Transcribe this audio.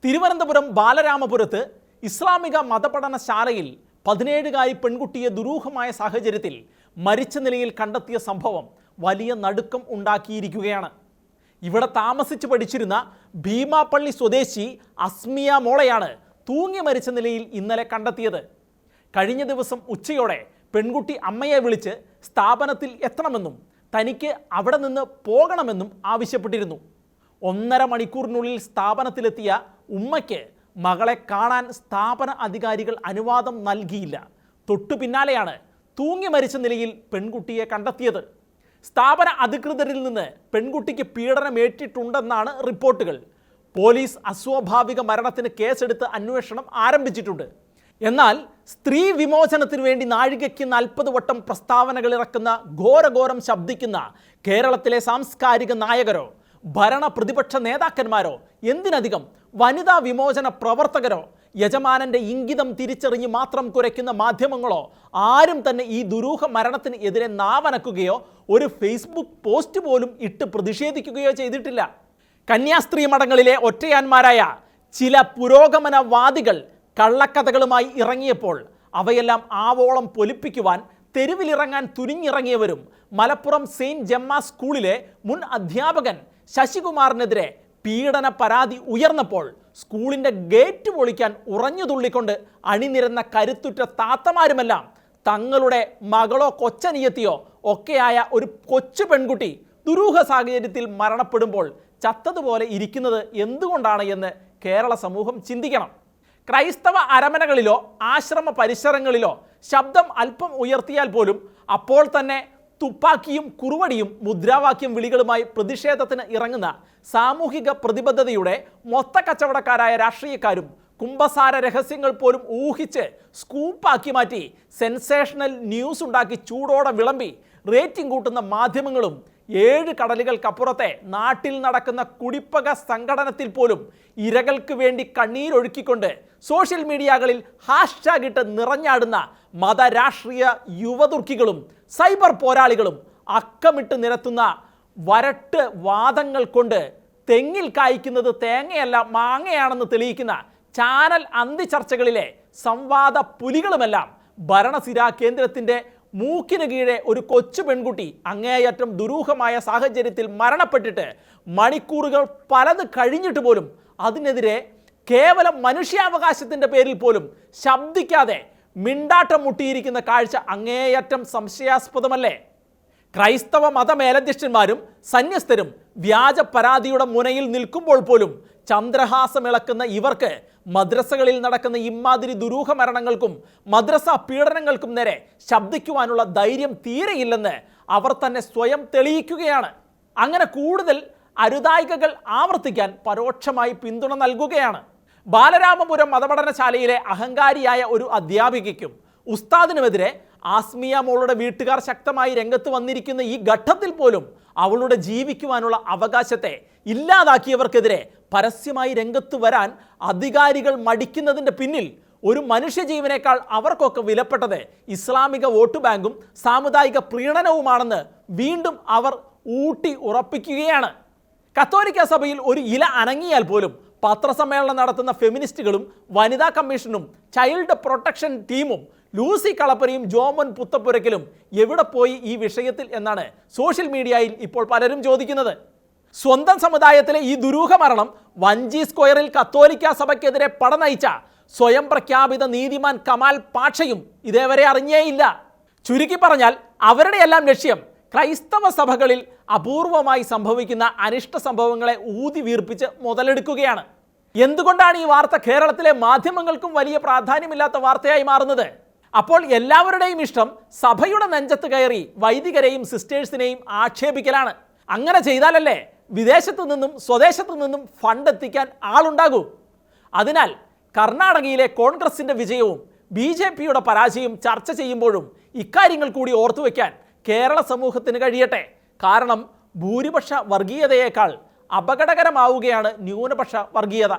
തിരുവനന്തപുരം ബാലരാമപുരത്ത് ഇസ്ലാമിക മതപഠനശാലയിൽ 17കാരി പെൺകുട്ടിയെ ദുരൂഹമായ സാഹചര്യത്തിൽ മരിച്ച നിലയിൽ കണ്ടെത്തിയ സംഭവം വലിയ നടുക്കം ഉണ്ടാക്കിയിരിക്കുകയാണ്. ഇവിടെ താമസിച്ച് പഠിച്ചിരുന്ന ഭീമാപ്പള്ളി സ്വദേശി അസ്മിയ മോളെയാണ് തൂങ്ങി മരിച്ച നിലയിൽ ഇന്നലെ കണ്ടെത്തിയത്. കഴിഞ്ഞ ദിവസം ഉച്ചയോടെ പെൺകുട്ടി അമ്മയെ വിളിച്ച് സ്ഥാപനത്തിൽ എത്തണമെന്നും തനിക്ക് അവിടെ നിന്ന് പോകണമെന്നും ആവശ്യപ്പെട്ടിരുന്നു. 1.5 മണിക്കൂറിനുള്ളിൽ സ്ഥാപനത്തിലെത്തിയ ഉമ്മയ്ക്ക് മകളെ കാണാൻ സ്ഥാപന അധികാരികൾ അനുവാദം നൽകിയില്ല. തൊട്ടു പിന്നാലെയാണ് തൂങ്ങി മരിച്ച നിലയിൽ പെൺകുട്ടിയെ കണ്ടെത്തിയത്. സ്ഥാപന അധികൃതരിൽ നിന്ന് പെൺകുട്ടിക്ക് പീഡനമേറ്റിട്ടുണ്ടെന്നാണ് റിപ്പോർട്ടുകൾ. പോലീസ് അസ്വാഭാവിക മരണത്തിന് കേസെടുത്ത് അന്വേഷണം ആരംഭിച്ചിട്ടുണ്ട്. എന്നാൽ സ്ത്രീ വിമോചനത്തിനു വേണ്ടി നാഴികയ്ക്ക് 40 വട്ടം പ്രസ്താവനകൾ ഇറക്കുന്ന ഘോരഘോരം ശബ്ദിക്കുന്ന കേരളത്തിലെ സാംസ്കാരിക നായകരോ ഭരണ പ്രതിപക്ഷ നേതാക്കന്മാരോ എന്തിനധികം വനിതാ വിമോചന പ്രവർത്തകരോ യജമാനന്റെ ഇംഗിതം തിരിച്ചറിഞ്ഞ് മാത്രം കുരയ്ക്കുന്ന മാധ്യമങ്ങളോ ആരും തന്നെ ഈ ദുരൂഹ മരണത്തിന് എതിരെ നാവനക്കുകയോ ഒരു ഫേസ്ബുക്ക് പോസ്റ്റ് പോലും ഇട്ട് പ്രതിഷേധിക്കുകയോ ചെയ്തിട്ടില്ല. കന്യാസ്ത്രീ മഠങ്ങളിലെ ഒറ്റയാന്മാരായ ചില പുരോഗമനവാദികൾ കള്ളക്കഥകളുമായി ഇറങ്ങിയപ്പോൾ അവയെല്ലാം ആവോളം പൊലിപ്പിക്കുവാൻ തെരുവിലിറങ്ങാൻ തുനിഞ്ഞിറങ്ങിയവരും മലപ്പുറം സെയിൻറ്റ് ജെമ്മ സ്കൂളിലെ മുൻ അധ്യാപകൻ ശശികുമാറിനെതിരെ പീഡന പരാതി ഉയർന്നപ്പോൾ സ്കൂളിൻ്റെ ഗേറ്റ് പൊളിക്കാൻ ഉറഞ്ഞുതുള്ളിക്കൊണ്ട് അണിനിരന്ന കരുത്തുറ്റ താത്തമാരുമെല്ലാം തങ്ങളുടെ മകളോ കൊച്ചനിയത്തിയോ ഒക്കെയായ ഒരു കൊച്ചു പെൺകുട്ടി ദുരൂഹ സാഹചര്യത്തിൽ മരണപ്പെടുമ്പോൾ ചത്തതുപോലെ ഇരിക്കുന്നത് എന്തുകൊണ്ടാണ് എന്ന് കേരള സമൂഹം ചിന്തിക്കണം. ക്രൈസ്തവ അരമനകളിലോ ആശ്രമ പരിസരങ്ങളിലോ ശബ്ദം അല്പം ഉയർത്തിയാൽ പോലും അപ്പോൾ തന്നെ തുപ്പാക്കിയും കുറുവടിയും മുദ്രാവാക്യം വിളികളുമായി പ്രതിഷേധത്തിന് ഇറങ്ങുന്ന സാമൂഹിക പ്രതിബദ്ധതയുടെ മൊത്ത കച്ചവടക്കാരായ രാഷ്ട്രീയക്കാരും കുംഭസാര രഹസ്യങ്ങൾ പോലും ഊഹിച്ച് സ്കൂപ്പാക്കി മാറ്റി സെൻസേഷണൽ ന്യൂസ് ഉണ്ടാക്കി ചൂടോടെ വിളമ്പി റേറ്റിംഗ് കൂട്ടുന്ന മാധ്യമങ്ങളും 7 കടലുകൾക്കപ്പുറത്തെ നാട്ടിൽ നടക്കുന്ന കുടിപ്പക സംഘടനത്തിൽ പോലും ഇരകൾക്ക് വേണ്ടി കണ്ണീരൊഴുക്കിക്കൊണ്ട് സോഷ്യൽ മീഡിയകളിൽ ഹാഷ്ടാഗ് ഇട്ട് നിറഞ്ഞാടുന്ന മതരാഷ്ട്രീയ യുവതുർക്കികളും സൈബർ പോരാളികളും അക്കമിട്ട് നിരത്തുന്ന വരട്ട് വാദങ്ങൾ കൊണ്ട് തെങ്ങിൽ കായ്ക്കുന്നത് തേങ്ങയല്ല മാങ്ങയാണെന്ന് തെളിയിക്കുന്ന ചാനൽ അന്തിചർച്ചകളിലെ സംവാദ പുലികളുമെല്ലാം ഭരണസിരാ കേന്ദ്രത്തിൻ്റെ മൂക്കിന് കീഴെ ഒരു കൊച്ചു പെൺകുട്ടി അങ്ങേയറ്റം ദുരൂഹമായ സാഹചര്യത്തിൽ മരണപ്പെട്ടിട്ട് മണിക്കൂറുകൾ പലത് കഴിഞ്ഞിട്ട് പോലും അതിനെതിരെ കേവലം മനുഷ്യാവകാശത്തിൻ്റെ പേരിൽ പോലും ശബ്ദിക്കാതെ മിണ്ടാട്ടം മുട്ടിയിരിക്കുന്ന കാഴ്ച അങ്ങേയറ്റം സംശയാസ്പദമല്ലേ? ക്രൈസ്തവ മതമേലധ്യക്ഷന്മാരും സന്യസ്തരും വ്യാജ പരാതിയുടെ മുനയിൽ നിൽക്കുമ്പോൾ പോലും ചന്ദ്രഹാസമിളക്കുന്ന ഇവർക്ക് മദ്രസകളിൽ നടക്കുന്ന ഇമാതിരി ദുരൂഹ മരണങ്ങൾക്കും മദ്രസ പീഡനങ്ങൾക്കും നേരെ ശബ്ദിക്കുവാനുള്ള ധൈര്യം തീരെയില്ലെന്ന് അവർ തന്നെ സ്വയം തെളിയിക്കുകയാണ്. അങ്ങനെ കൂടുതൽ അരുതായികകൾ ആവർത്തിക്കാൻ പരോക്ഷമായി പിന്തുണ നൽകുകയാണ്. ബാലരാമപുരം മതപഠനശാലയിലെ അഹങ്കാരിയായ ഒരു അധ്യാപികയ്ക്കും ഉസ്താദിനുമെതിരെ ആസ്മിയ മോളുടെ വീട്ടുകാർ ശക്തമായി രംഗത്ത് വന്നിരിക്കുന്ന ഈ ഘട്ടത്തിൽ പോലും അവളുടെ ജീവിക്കുവാനുള്ള അവകാശത്തെ ഇല്ലാതാക്കിയവർക്കെതിരെ പരസ്യമായി രംഗത്ത് വരാൻ അധികാരികൾ മടിക്കുന്നതിൻ്റെ പിന്നിൽ ഒരു മനുഷ്യജീവനേക്കാൾ അവർക്കൊക്കെ വിലപ്പെട്ടത് ഇസ്ലാമിക വോട്ട് ബാങ്കും സാമുദായിക പ്രീണനവുമാണെന്ന് വീണ്ടും അവർ ഊട്ടി ഉറപ്പിക്കുകയാണ്. കത്തോലിക്ക സഭയിൽ ഒരു ഇല അനങ്ങിയാൽ പോലും പത്രസമ്മേളനം നടത്തുന്ന ഫെമിനിസ്റ്റുകളും വനിതാ കമ്മീഷനും ചൈൽഡ് പ്രൊട്ടക്ഷൻ ടീമും ലൂസി കളപ്പനയും ജോമൻ പുത്തപ്പുരയ്ക്കലും എവിടെ പോയി ഈ വിഷയത്തിൽ എന്നാണ് സോഷ്യൽ മീഡിയയിൽ ഇപ്പോൾ പലരും ചോദിക്കുന്നത്. സ്വന്തം സമുദായത്തിലെ ഈ ദുരൂഹ മരണം വഞ്ചി സ്ക്വയറിൽ കത്തോലിക്ക സഭയ്ക്കെതിരെ പടനയിച്ച സ്വയം പ്രഖ്യാപിത നീതിമാൻ കമാൽ പാഷയും ഇതേവരെ അറിഞ്ഞേയില്ല. ചുരുക്കി പറഞ്ഞാൽ അവരുടെയെല്ലാം ലക്ഷ്യം ക്രൈസ്തവ സഭകളിൽ അപൂർവമായി സംഭവിക്കുന്ന അനിഷ്ട സംഭവങ്ങളെ ഊതി വീർപ്പിച്ച് മുതലെടുക്കുകയാണ്. എന്തുകൊണ്ടാണ് ഈ വാർത്ത കേരളത്തിലെ മാധ്യമങ്ങൾക്കും വലിയ പ്രാധാന്യമില്ലാത്ത വാർത്തയായി മാറുന്നത്? അപ്പോൾ എല്ലാവരുടെയും ഇഷ്ടം സഭയുടെ നെഞ്ചത്ത് കയറി വൈദികരെയും സിസ്റ്റേഴ്സിനെയും ആക്ഷേപിക്കലാണ്. അങ്ങനെ ചെയ്താലല്ലേ വിദേശത്തു നിന്നും സ്വദേശത്തു നിന്നും ഫണ്ട് എത്തിക്കാൻ ആളുണ്ടാകൂ. അതിനാൽ കർണാടകയിലെ കോൺഗ്രസിൻ്റെ വിജയവും BJPയുടെ പരാജയവും ചർച്ച ചെയ്യുമ്പോഴും ഇക്കാര്യങ്ങൾ കൂടി ഓർത്തുവെക്കാൻ കേരള സമൂഹത്തിന് കഴിയട്ടെ. കാരണം ഭൂരിപക്ഷ വർഗീയതയേക്കാൾ അപകടകരമാവുകയാണ് ന്യൂനപക്ഷ വർഗീയത.